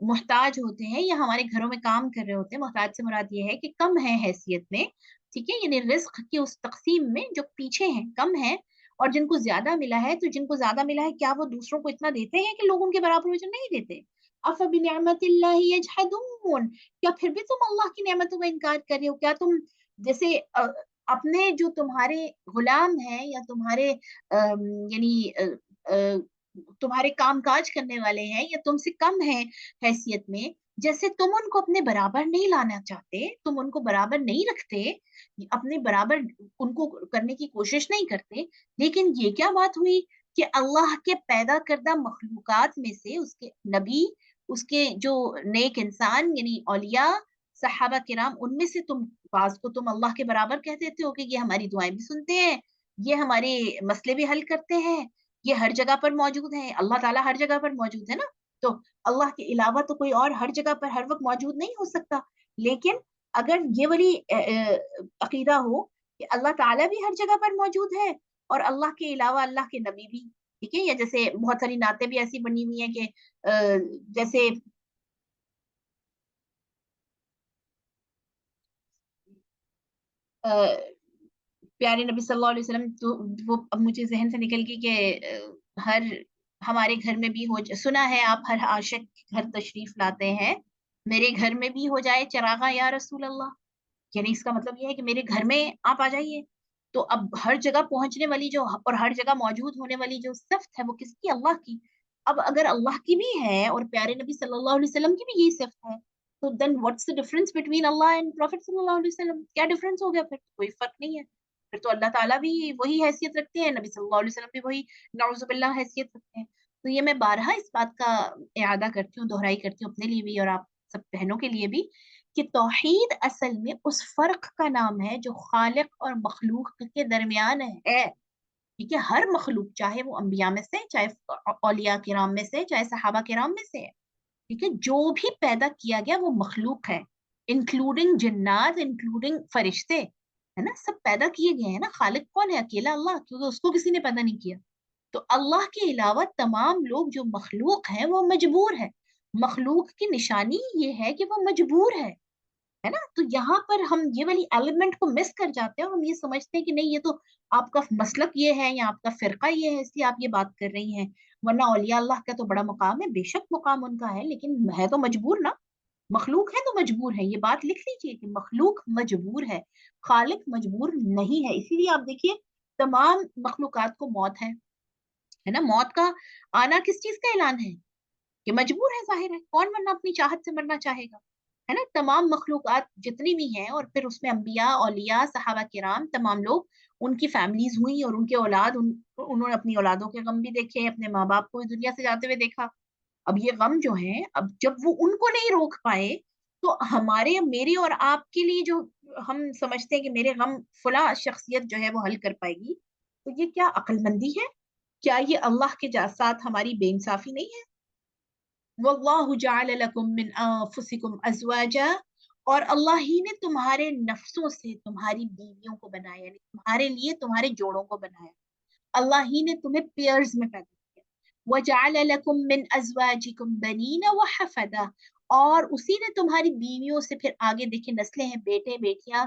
मोहताज होते हैं या हमारे घरों में काम कर रहे होते हैं, मोहताज से मुराद ये है कि कम है हैसियत में, ठीक है, यानी रिस्क की उस तकसीम में जो पीछे हैं, कम है, और जिनको ज्यादा मिला है, तो जिनको ज्यादा मिला है क्या वो दूसरों को इतना देते हैं कि लोग उनके बराबर हो जाए? नहीं देते। अफ बिनिअमतिल्लाहि यजहदून, क्या फिर भी तुम अल्लाह की नेमतों का इनकार कर रहे हो? क्या तुम जैसे अपने जो तुम्हारे गुलाम हैं या तुम्हारे यानी तुम्हारे काम काज करने वाले हैं या तुमसे कम है हैसियत में, जैसे तुम उनको अपने बराबर नहीं लाना चाहते, तुम उनको बराबर नहीं रखते, अपने बराबर उनको करने की कोशिश नहीं करते, लेकिन ये क्या बात हुई कि अल्लाह के पैदा करदा मखलूकात में से उसके नबी, उसके जो नेक इंसान यानी औलिया, सहाबा किराम, उनमें से तुम बाज को तुम अल्लाह के बराबर कह देते हो कि ये हमारी दुआएं भी सुनते हैं, ये हमारे मसले भी हल करते हैं, ये हर जगह पर मौजूद है। अल्लाह ताला हर जगह पर मौजूद है ना, तो अल्लाह के अलावा तो कोई और हर जगह पर हर वक्त मौजूद नहीं हो सकता। लेकिन अगर ये वाली अकीदा हो कि अल्लाह ताला भी हर जगह पर मौजूद है और अल्लाह के अलावा अल्लाह के नबी भी, ठीक है, या जैसे बहुत सारी नातें भी ऐसी बनी हुई हैं कि जैसे प्यारे नबी सल्लल्लाहु अलैहि वसल्लम, तो वो अब मुझे जहन से निकल गई कि हर हमारे घर में भी सुना है आप हर आशिक घर तशरीफ लाते हैं, मेरे घर में भी हो जाए चरागा या रसूल अल्लाह। यानी इसका मतलब ये है कि मेरे घर में आप आ जाइए। तो अब हर जगह पहुंचने वाली जो और हर जगह मौजूद होने वाली जो सिफ्त है वो किसकी? अल्लाह की। अब अगर अल्लाह की भी है और प्यारे नबी सल्लल्लाहु अलैहि वसल्लम की भी यही सिफ्त है, तो then what's the difference between Allah and prophet सल्लल्लाहु अलैहि वसल्लम? क्या डिफरेंस हो गया? फिर कोई फर्क नहीं है। फिर तो अल्लाह ताला भी वही हैसियत रखते हैं, नबी सल्लल्लाहु अलैहि वसल्लम भी वही नाउजुबिल्लाह हैसियत रखते हैं। तो ये मैं बारहा इस बात का इआदा करती हूँ, दोहराई करती हूँ अपने लिए भी और आप सब बहनों के लिए भी, कि तौहीद असल में उस फर्क का नाम है जो खालिक और मखलूक के दरमियान है। ठीक है, हर मखलूक, चाहे वो अंबिया में से, चाहे औलिया किराम में से, चाहे सहाबा किराम में से है, ठीक है, जो भी पैदा किया गया वो मखलूक है, इंक्लूडिंग जिन्नात, इंक्लूडिंग फरिश्ते, है ना, सब पैदा किए गए हैं ना। खालिक कौन है? अकेला अल्लाह, क्योंकि उसको किसी ने पैदा नहीं किया। तो अल्लाह के अलावा तमाम लोग जो मखलूक हैं वो मजबूर है। मखलूक की निशानी ये है कि वो मजबूर है ना। तो यहाँ पर हम ये वाली एलिमेंट को मिस कर जाते हैं और हम ये समझते हैं कि नहीं, ये तो आपका मसलक ये है या आपका फिरका ये है इसलिए आप ये बात कर रही हैं, वरना औलिया अल्लाह का तो बड़ा मुकाम है। बेशक मुकाम उनका है, लेकिन है तो मजबूर ना। मखलूक है तो मजबूर है, ये बात लिख लीजिए कि मखलूक मजबूर है, खालिक मजबूर नहीं है। इसीलिए आप देखिए तमाम मखलूकात को मौत है ना। मौत का आना किस चीज का ऐलान है? कि मजबूर है, जाहिर है, कौन वरना अपनी चाहत से मरना चाहेगा, है ना। तमाम मखलूकात जितनी भी हैं, और फिर उसमें अंबिया, औलिया, सहाबा किराम, तमाम लोग, उनकी फैमिलीज हुई और उनके औलाद, उन्होंने अपनी औलादों के गम भी देखे, अपने माँ बाप को इस दुनिया से जाते हुए देखा। अब ये गम जो है, अब जब वो उनको नहीं रोक पाए, तो हमारे, मेरे और आपके लिए जो हम समझते हैं कि मेरे गम फला शख्सियत जो है वो हल कर पाएगी, तो ये क्या अक्लमंदी है? क्या ये अल्लाह के साथ हमारी बेइंसाफी नहीं है? वल्लाहु जअल लकुम मिन अनफुसिकुम अज़वाजा, और अल्लाह ही ने तुम्हारे नफ्सों से तुम्हारी बीवियों को बनाया, यानी तुम्हारे लिए तुम्हारे जोड़ों को बनाया। अल्लाह ही ने तुम्हें पेयर्स में पैदा किया। वजअल लकुम मिन अज़वाजिकुम बनीना व हफदा, और उसी ने तुम्हारी बीवियों से फिर आगे देखे नस्लें हैं, बेटे बेटियां,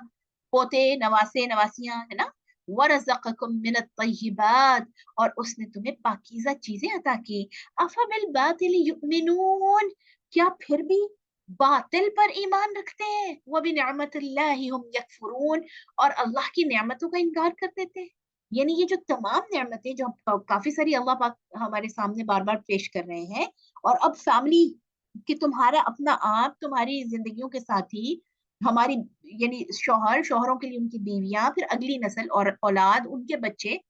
पोते नवासे नवासियां, है ना। वरज़क़कुम मिनत तय्यिबात, और उसने तुम्हें पाकीज़ा चीजें अता की। अफबिल बातिल युमिनून, क्या फिर भी बातिल पर ईमान रखते हैं, वो भी निअमतिल्लाहि हुम यकफुरून, और अल्लाह की नेमतों का इनकार कर देते हैं। यानी ये जो तमाम नेमतें जो काफी सारी अल्लाह पाक हमारे सामने बार बार पेश कर रहे हैं, और अब फैमिली कि तुम्हारा अपना आप तुम्हारी जिंदगियों के साथी, हमारी यानी शौहर, शौहरों के लिए उनकी बीवियां, फिर अगली नस्ल और औलाद, उनके बच्चे,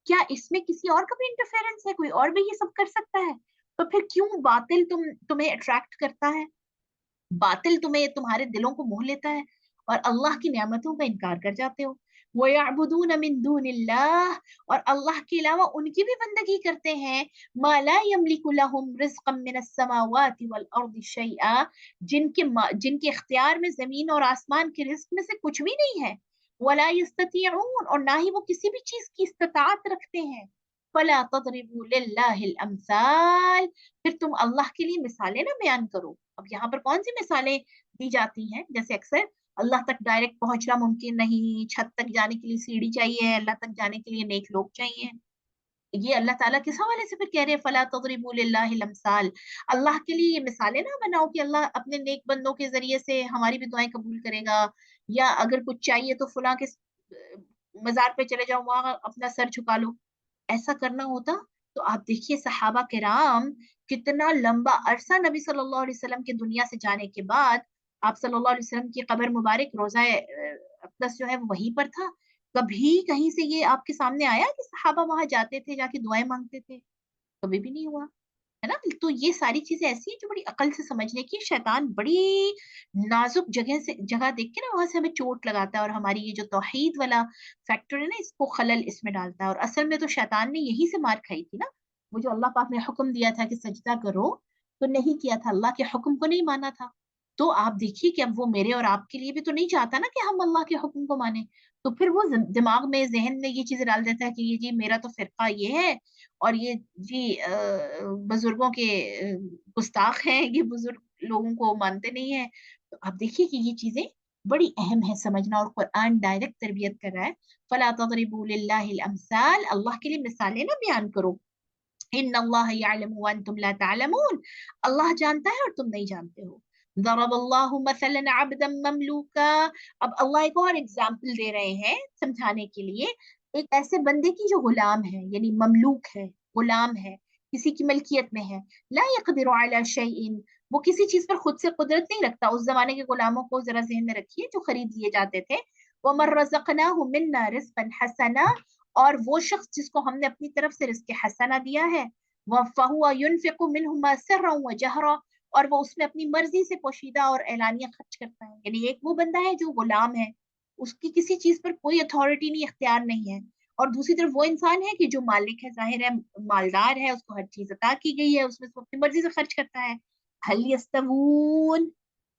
क्या इसमें किसी और का भी इंटरफेरेंस है? कोई और भी ये सब कर सकता है? तो फिर क्यों बातिल तुम्हें अट्रैक्ट करता है, बातिल तुम्हें तुम्हारे दिलों को मोह लेता है, और अल्लाह की नेमतों का इनकार कर जाते हो। वयअबुदून मिन दूनिल्लाह, और अल्लाह के अलावा उनकी भी बंदगी करते हैं। मा ला यमलिकु लहुम रिज़्क़न मिनस समावाति वल अर्दि शैआ, जिनके इख्तियार में जमीन और आसमान के रिस्क में से कुछ भी नहीं है। वला यस्ततिऊन, और ना ही वो किसी भी चीज की इस्तिताअत रखते हैं। फला तदरिबू लिल्लाहिल अमसाल, फिर तुम अल्लाह के लिए मिसालें ना बयान करो। अब यहाँ पर कौन सी मिसालें दी जाती हैं? जैसे अक्सर अल्लाह तक डायरेक्ट पहुंचना मुमकिन नहीं, छत तक जाने के लिए सीढ़ी चाहिए, अल्लाह तक जाने के लिए नेक लोग चाहिए। ये अल्लाह ताला किस हवाले से फिर कह रहे हैं फला तदरिबू लिल्लाहिल अमसाल, अल्लाह के लिए ये मिसालें ना बनाओ कि अल्लाह अपने नेक बंदों के जरिए से हमारी भी दुआएं कबूल करेगा, या अगर कुछ चाहिए तो फुला के मजार पे चले जाओ, वहां अपना सर झुका लो। ऐसा करना होता तो आप देखिए सहाबा किराम कितना लंबा अरसा नबी सल्लल्लाहु अलैहि वसल्लम के दुनिया से जाने के बाद, आप सल्लल्लाहु अलैहि वसल्लम की कब्र मुबारक रोजा अक़दस जो है वो वहीं पर था। कभी कहीं से ये आपके सामने आया कि सहाबा वहां जाते थे, जाके दुआएं मांगते थे? कभी भी नहीं हुआ, है ना? तो ये सारी चीजें ऐसी हैं जो बड़ी अकल से समझने की। शैतान बड़ी नाजुक जगह देख के ना वहां से हमें चोट लगाता है, और हमारी ये जो तौहीद वाला फैक्टर है ना, इसको खलल इसमें डालता है। और असल में तो शैतान ने यही से मार खाई थी ना। वो जो अल्लाह पाक ने हुक्म दिया था कि सजदा करो, तो नहीं किया था, अल्लाह के हुक्म को नहीं माना था। तो आप देखिए कि अब वो मेरे और आपके लिए भी तो नहीं चाहता ना कि हम अल्लाह के हुक्म को माने। तो फिर वो दिमाग में, जहन में ये चीजें डाल देता है कि ये जी मेरा तो फिरका ये है, और ये जी बुजुर्गों के गुस्ताख हैं, ये बुजुर्ग लोगों को मानते नहीं है। तो आप देखिए कि ये चीजें बड़ी अहम है समझना, और कुरान डायरेक्ट तरबियत कर रहा है। फला तदरिबू लिल्लाहिल अमसाल, अल्लाह के लिए मिसालें ना बयान करो। इन्नल्लाह यअलमु व अंतुम ला तअलमून, अल्लाह जानता है और तुम नहीं जानते हो। ज़रबल्लाहु मसलन अब्दन ममलूका, अब अल्लाह एक और एग्जाम्पल दे रहे हैं समझाने के लिए, एक ऐसे बंदे की जो गुलाम है, यानी ममलूक है, गुलाम है, किसी की मलकियत में है। ला यक़दिरु अला शैइन, वो किसी चीज पर खुद से कुदरत नहीं रखता। उस जमाने के गुलामों को जरा जहन में रखिए जो खरीद लिए जाते थे। वमन रज़क़नाहु मिन्ना रिज़्क़न हसना, और वो शख्स जिसको हमने अपनी तरफ से रिज़्क़ हसना दिया है, फहुवा युनफिकु मिन्हुमा सिर्रन व जहरा, और वो उसमें अपनी मर्जी से पोशीदा और एलानिया खर्च करता है। यानी एक वो बंदा है जो गुलाम है, उसकी किसी चीज पर कोई अथॉरिटी नहीं, इख्तियार नहीं है। और दूसरी तरफ वो इंसान है कि जो मालिक है, जाहिर है मालदार है, उसको हर चीज अता की गई है, उसमें से वो अपनी मर्जी से खर्च करता है। हल यस्तवून,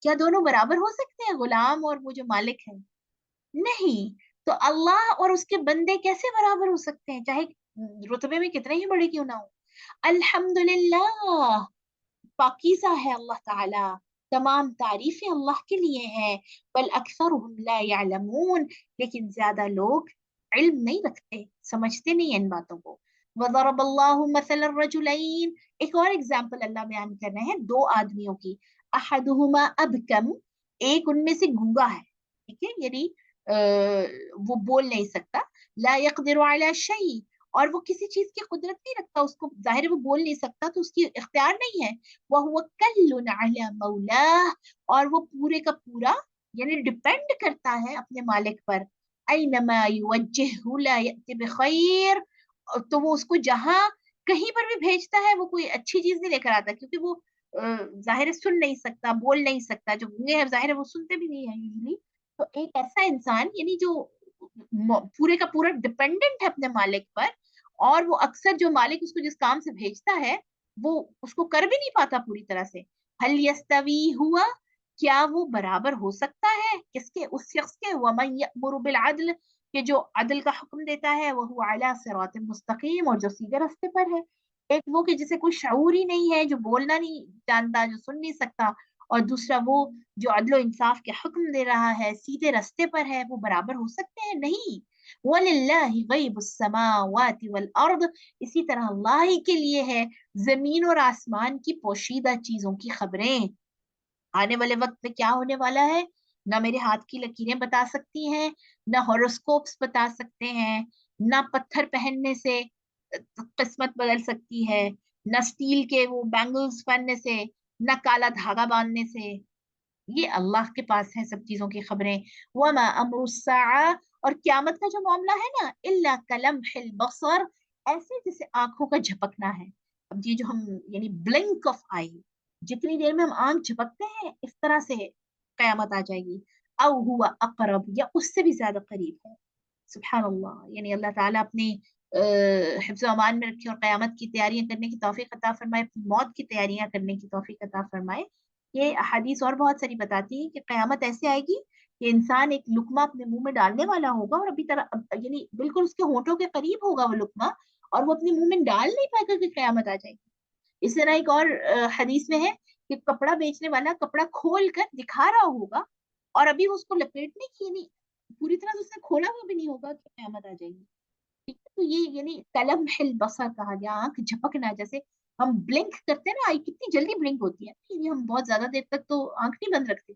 क्या दोनों बराबर हो सकते हैं, गुलाम और वो जो मालिक है? नहीं। तो अल्लाह और उसके बंदे कैसे बराबर हो सकते हैं, चाहे रुतबे में कितने ही बड़े क्यों ना हो? अल्हम्दुलिल्लाह, पाकीज़ा है अल्लाह ताला, तमाम तारीफें अल्लाह के लिए हैं। बल अक्सरुहुम ला यअलमून, लेकिन ज्यादा लोग इल्म नहीं रखते, समझते नहीं हैं इन बातों को। वज़रबल्लाहु मसलन रजुलैन, एक और एग्जांपल अल्लाह बयान कर रहे हैं दो आदमियों की। अहदुहुमा अबकम, एक उनमें से गूंगा है, ठीक है, यानी वो बोल नहीं सकता। ला यक़दिरु अला शै, और वो किसी चीज की कुदरत नहीं रखता, उसको जाहिर है वो बोल नहीं सकता, तो उसकी इख्तियार नहीं है। वह हुआ कल्लुन अला मौलाह, और वो पूरे का पूरा यानी डिपेंड करता है अपने मालिक पर। ऐनमा युवज्जिहु ला यअति बिखैर, तो वो उसको जहां कहीं पर भी भेजता है वो कोई अच्छी चीज नहीं लेकर आता, क्योंकि वो जाहिर है सुन नहीं सकता, बोल नहीं सकता। जो गूंगे हैं जाहिर है वो सुनते भी नहीं है यूजली। तो एक ऐसा इंसान यानी जो पूरे का पूरा डिपेंडेंट है अपने मालिक पर, और वो अक्सर जो मालिक उसको जिस काम से भेजता है वो उसको कर भी नहीं पाता पूरी तरह से। हल यस्तवी हुआ, क्या वो बराबर हो सकता है किसके, उस शख्स के, वमन यअमुरु बिल अदल, के जो अदल का हुक्म देता है, वह हुआ अला सिरातिन मुस्तकीम, और जो सीधे रास्ते पर है। एक वो कि जिसे कोई शऊर ही नहीं है, जो बोलना नहीं जानता, जो सुन नहीं सकता, और दूसरा वो जो अदलो इंसाफ के हुक्म दे रहा है, सीधे रास्ते पर है। वो बराबर हो सकते हैं? नहीं। वलिल्लाहि गैबुस समावाति वल अर्द, इसी तरह अल्लाह ही के लिए है जमीन और आसमान की पोशीदा चीजों की खबरें। آنے والے وقت میں کیا ہونے والا ہے نہ میرے ہاتھ کی لکیریں بتا سکتی ہیں، نہ ہوروسکوپس بتا سکتے ہیں، نہ پتھر پہننے سے قسمت بدل سکتی ہے، نہ اسٹیل کے وہ بینگلز پہننے سے، نہ کالا دھاگا باندھنے سے. یہ اللہ کے پاس ہے سب چیزوں کی خبریں. وما امر الساعہ، اور قیامت کا جو معاملہ ہے نا، الا کلمح البصر، ایسے جیسے آنکھوں کا جھپکنا ہے. اب یہ جو ہم یعنی بلنک آف آئی، جتنی دیر میں ہم آنکھ جھپکتے ہیں اس طرح سے قیامت آ جائے گی. او ہوا اقرب، یا اس سے بھی زیادہ قریب ہے. سبحان اللہ. یعنی اللہ تعالیٰ اپنی حفظ و امان میں رکھے اور قیامت کی تیاریاں کرنے کی توفیق عطا فرمائے، اپنی موت کی تیاریاں کرنے کی توفیق عطا فرمائے. یہ احادیث اور بہت ساری بتاتی ہیں کہ قیامت ایسے آئے گی کہ انسان ایک لقمہ اپنے منہ میں ڈالنے والا ہوگا اور ابھی طرح یعنی بالکل اس کے ہونٹوں کے قریب ہوگا وہ لقمہ، اور وہ اپنے منہ میں ڈال نہیں پائے گا کہ قیامت آ جائے گی. اس طرح ایک اور حدیث میں ہے کہ کپڑا بیچنے والا کپڑا کھول کر دکھا رہا ہوگا اور ابھی اس کو لپیٹنے کی نہیں پوری طرح سے اس نے کھولا ہوا بھی نہیں ہوگا کہ قیامت آ جائے گی. ٹھیک ہے، تو یہ یعنی کلمح البصر کہا گیا، آنکھ جھپکنا. جیسے ہم بلنک کرتے ہیں نا، آئی کتنی جلدی بلنک ہوتی ہے، یعنی ہم بہت زیادہ دیر تک تو آنکھ نہیں بند رکھتے،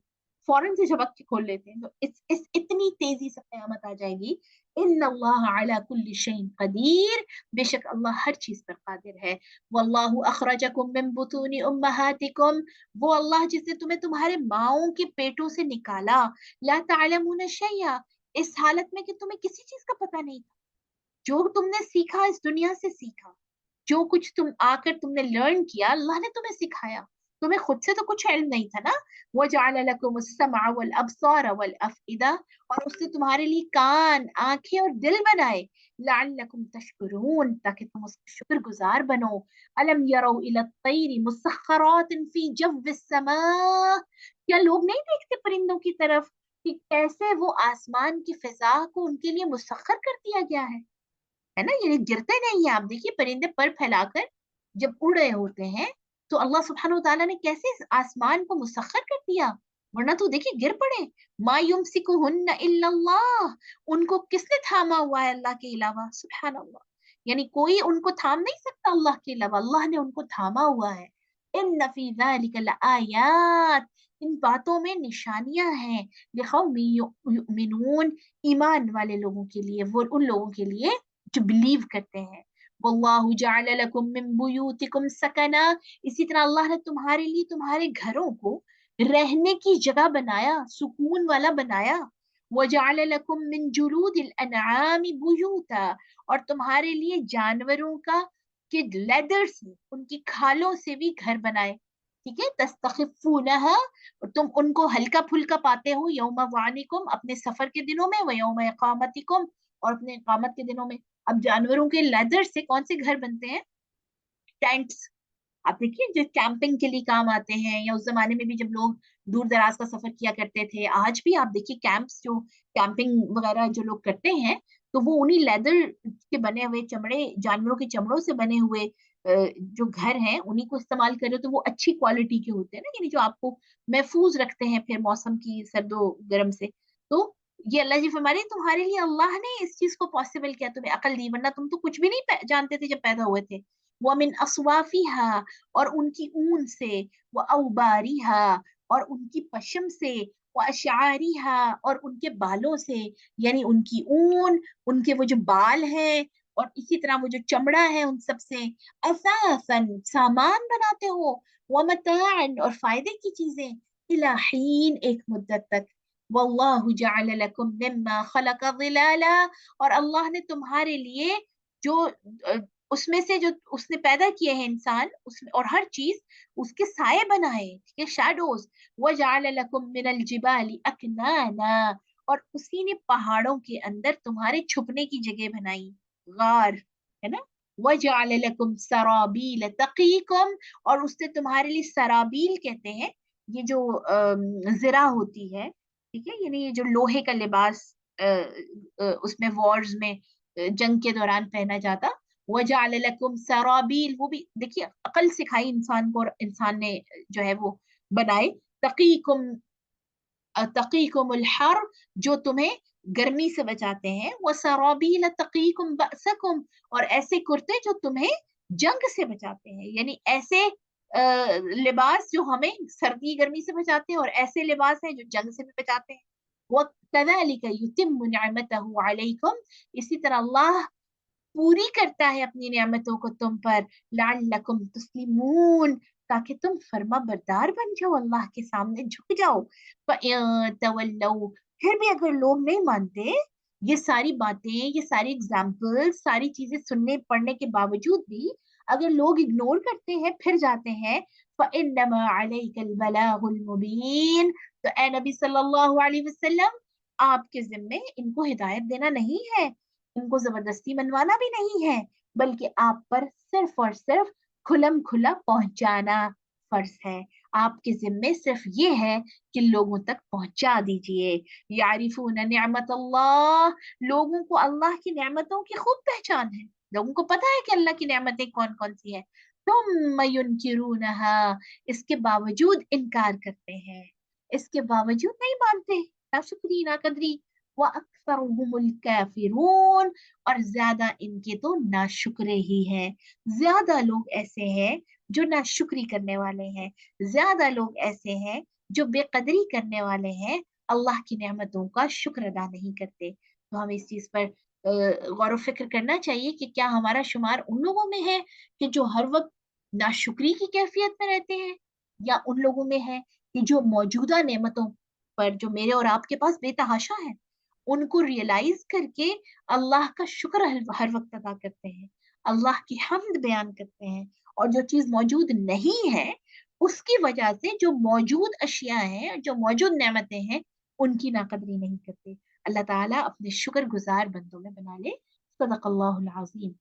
فوراً سے جھپک کے کھول لیتے ہیں. تو اس اتنی تیزی سے قیامت آ جائے گی. ان اللہ علی کل شیء قدیر، بے شک اللہ ہر چیز پر قادر ہے. واللہ اخرجکم من بطون امہاتکم، وہ اللہ جس نے تمہیں تمہارے ماؤں کے پیٹوں سے نکالا. لا تعلمون شیئا، اس حالت میں کہ تمہیں کسی چیز کا پتہ نہیں تھا. جو تم نے سیکھا اس دنیا سے سیکھا، جو کچھ تم آ کر تم نے لرن کیا اللہ نے تمہیں سکھایا. تمہیں خود سے تو کچھ علم نہیں تھا نا. وَجَعَلَ لَكُمُ السَّمْعَ وَالْأَبْصَارَ وَالْأَفْئِدَةَ، اور اس نے تمہارے لیے کان، آنکھیں اور دل بنائے. لَعَلَّكُمْ تَشْكُرُونَ، تاکہ تم اس کے شکر گزار بنو. أَلَمْ يَرَوْا إِلَى الطَّيْرِ مُسَخَّرَاتٍ فِي جَوِّ السَّمَاءِ، کیا لوگ نہیں دیکھتے پرندوں کی طرف کہ کیسے وہ آسمان کی فضا کو ان کے لیے مسخر کر دیا گیا ہے نا. یعنی گرتے نہیں ہیں. آپ دیکھیے پرندے پر پھیلا کر جب اڑ رہے ہوتے ہیں تو اللہ سبحانہ و تعالیٰ نے کیسے اس آسمان کو مسخر کر دیا، ورنہ تو دیکھیے گر پڑے. ما یمسکہن الا اللہ، ان کو کس نے تھاما ہوا ہے اللہ کے علاوہ. سبحان اللہ. یعنی کوئی ان کو تھام نہیں سکتا اللہ کے علاوہ، اللہ نے ان کو تھاما ہوا ہے. ان فی ذلک لآیات، ان باتوں میں نشانیاں ہیں. لقوم یؤمنون، ایمان والے لوگوں کے لیے، وہ ان لوگوں کے لیے جو بلیو کرتے ہیں. واللہ جعل لکم من بیوتکم سکنا، اسی طرح اللہ نے تمہارے لیے تمہارے گھروں کو رہنے کی جگہ بنایا، سکون والا بنایا. وجعل لکم من جلود الانعام بیوتا، اور تمہارے لیے جانوروں کا کہ لیدر سے، ان کی کھالوں سے بھی گھر بنائے. ٹھیک ہے. تستخفونہا، تم ان کو ہلکا پھلکا پاتے ہو. یوم وعنکم، اپنے سفر کے دنوں میں. ویوم اقامتکم، اور اپنے اقامت کے دنوں میں. اب جانوروں کے لیدر سے کون سے گھر بنتے ہیں؟ ٹینٹس. آپ دیکھیے جو کیمپنگ کے لیے کام آتے ہیں، یا اس زمانے میں بھی جب لوگ دور دراز کا سفر کیا کرتے تھے، آج بھی آپ دیکھیے کیمپس جو کیمپنگ وغیرہ جو لوگ کرتے ہیں تو وہ انہی لیدر کے بنے ہوئے چمڑے، جانوروں کے چمڑوں سے بنے ہوئے جو گھر ہیں انہی کو استعمال کر رہے. تو وہ اچھی کوالٹی کے ہوتے ہیں نا، یعنی جو آپ کو محفوظ رکھتے ہیں پھر موسم کی سرد و گرم سے. تو یہ اللہ جی فرما رہے ہیں تمہارے لیے اللہ نے اس چیز کو پاسبل کیا، تمہیں عقل دی، ورنہ تم تو کچھ بھی نہیں جانتے تھے جب پیدا ہوئے تھے. وَمِنْ أَصْوَافِهَا، اور ان کی اون سے. وَأَوْبَارِهَا، اور ان کی پشم سے. وَأَشْعَارِهَا، اور ان کے بالوں سے. یعنی ان کی اون، ان کے وہ جو بال ہیں، اور اسی طرح وہ جو چمڑا ہے ان سب سے. اثاثاً، سامان بناتے ہو. ومتاعاً، اور فائدے کی چیزیں. الى حین، ایک مدت تک. واللہ جعل لکم مما خلق ظلالا، اور اللہ نے تمہارے لیے جو اس میں سے جو اس نے پیدا کیے ہیں انسان، اس میں اور ہر چیز اس کے سائے بنائے، ٹھیک ہے، شیڈوز. وجعل لکم من الجبال اکنانا، اور اسی نے پہاڑوں کے اندر تمہارے چھپنے کی جگہ بنائی، غار ہے نا. وجعل لکم سرابیل تقیکم، اور اس نے تمہارے لیے سرابیل کہتے ہیں یہ جو زرہ ہوتی ہے، ٹھیک ہے، یعنی یہ جو لوہے کا لباس اس میں وارز میں جنگ کے دوران پہنا جاتا. وجعل لکم سرابیل، وہ بھی دیکھیے عقل سکھائی انسان کو، اور انسان نے جو ہے وہ بنائے. تقیکم، تقیکم الحر، جو تمہیں گرمی سے بچاتے ہیں. وسرابیل تقیکم بأسکم، اور ایسے کرتے جو تمہیں جنگ سے بچاتے ہیں. یعنی ایسے लिबास जो हमें सर्दी गर्मी से बचाते हैं और ऐसे लिबास हैं जो जंग से भी बचाते हैं। वकज़ालिक युतिम्मु निअमतहु अलैकुम, इसी तरह अल्लाह पूरी करता है अपनी नेमतों को तुम पर, लअल्लकुम तुस्लिमून, ताकि तुम फर्मा बरदार बन जाओ, अल्लाह के सामने झुक जाओ। तवल्लौ, फिर भी अगर लोग नहीं मानते, ये सारी बातें, ये सारी एग्जाम्पल, सारी चीजें सुनने पढ़ने के बावजूद भी अगर लोग इग्नोर करते हैं फिर जाते हैं, फइन्नमा अलैकल बलागुल मुबीन, तो ए नबी सल्लल्लाहु अलैहि वसल्लम, आपके जिम्मे इनको हिदायत देना नहीं है, उनको जबरदस्ती मनवाना भी नहीं है, बल्कि आप पर सिर्फ और सिर्फ खुलम खुला पहुंचाना फर्ज है। आपके जिम्मे सिर्फ ये है कि लोगों तक पहुंचा दीजिए। यारिफून निअमत अल्लाह, लोगों को अल्लाह की नेमतों की खूब पहचान है, लोगों को पता है कि अल्लाह की नेमतें कौन कौन सी है। तुम युनकिरूनहा, इसके बावजूद इनकार करते हैं, इसके बावजूद नहीं मानते, नाशुक्री नाकदरी। व अक्सरुहुमुल काफिरून, और ज्यादा इनके तो नाशुक्रे ही हैं। ज्यादा लोग ऐसे हैं जो नाशुक्री करने वाले हैं, ज्यादा लोग ऐसे हैं जो बेकदरी करने वाले हैं, अल्लाह की नेमतों का शुक्र अदा नहीं करते। तो हमें इस चीज पर गौर व फिक्र करना चाहिए कि क्या हमारा शुमार उन लोगों में है कि जो हर वक्त नाशुक्री की कैफियत में रहते हैं, या उन लोगों में है कि जो मौजूदा नेमतों पर जो मेरे और आपके पास बेतहाशा है, उनको रियलाइज करके अल्लाह का शुक्र हर वक्त अदा करते हैं, अल्लाह की हम्द बयान करते हैं, और जो चीज मौजूद नहीं है उसकी वजह से जो मौजूद अशिया हैं, जो मौजूद नेमतें हैं, उनकी नाकदरी नहीं करते। अल्लाह ताला अपने शुक्र गुजार बंदों में बना ले। सदक़ल्लाहुल अज़ीम।